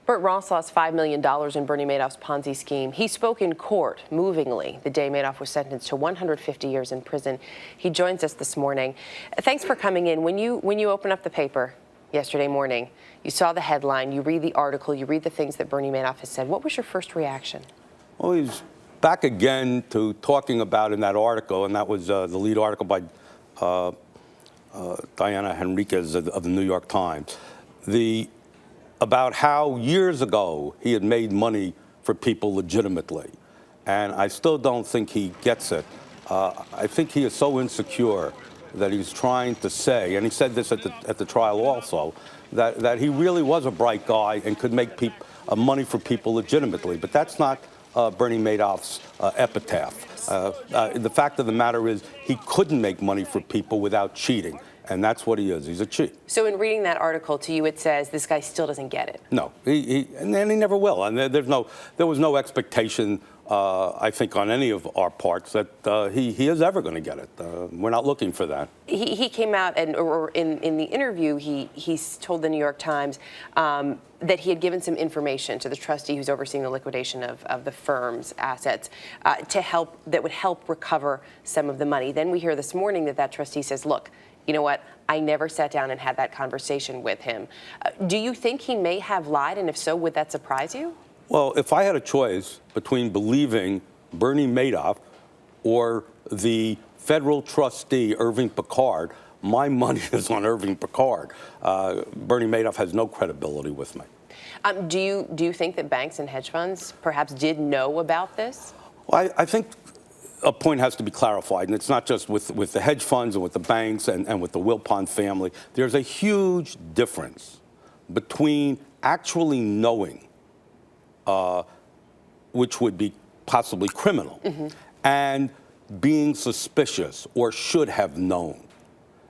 Burt Ross lost $5 million in Bernie Madoff's Ponzi scheme. He spoke in court movingly the day Madoff was sentenced to 150 years in prison. He joins us this morning. Thanks for coming in. When you open up the paper yesterday morning, you saw the headline, you read the article, you read the things that Bernie Madoff has said. What was your first reaction? Well, he's back again to talking about in that article, and that was the lead article by Diana Henriquez of the New York Times, about how years ago he had made money for people legitimately. And I still don't think he gets it. I think he is so insecure that he's trying to say, and he said this at the trial also, that he really was a bright guy and could make money for people legitimately. But that's not Bernie Madoff's epitaph. The fact of the matter is he couldn't make money for people without cheating. And that's what he is. He's a cheat. So in reading that article, to you, it says this guy still doesn't get it. No, and he never will. And there was no expectation, I think, on any of our parts that he is ever going to get it. We're not looking for that. He came out and, or in the interview, he told the New York Times that he had given some information to the trustee who's overseeing the liquidation of the firm's assets that would help recover some of the money. Then we hear this morning that trustee says, look, you know what? I never sat down and had that conversation with him. Do you think he may have lied? And if so, would that surprise you? Well, if I had a choice between believing Bernie Madoff or the federal trustee, Irving Picard, my money is on Irving Picard. Bernie Madoff has no credibility with me. Do you think that banks and hedge funds perhaps did know about this? Well, I think a point has to be clarified, and it's not just with the hedge funds and with the banks and with the Wilpon family. There's a huge difference between actually knowing, which would be possibly criminal, and being suspicious or should have known.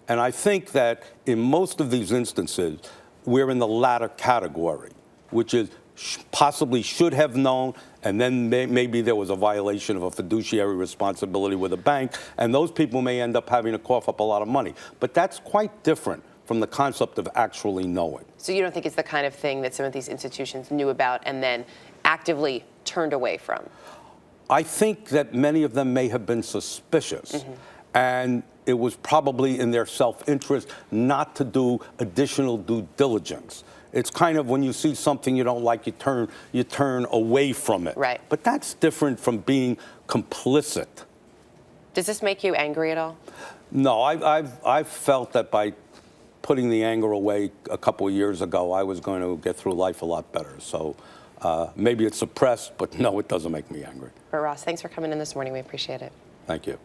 And I think that in most of these instances, we're in the latter category, which is possibly should have known, and then maybe there was a violation of a fiduciary responsibility with a bank, and those people may end up having to cough up a lot of money. But that's quite different from the concept of actually knowing. So you don't think it's the kind of thing that some of these institutions knew about and then actively turned away from? I think that many of them may have been suspicious, and it was probably in their self-interest not to do additional due diligence. It's kind of when you see something you don't like, you turn away from it. Right. But that's different from being complicit. Does this make you angry at all? No, I've felt that by putting the anger away a couple of years ago, I was going to get through life a lot better. So maybe it's suppressed, but no, it doesn't make me angry. Burt Ross, thanks for coming in this morning. We appreciate it. Thank you.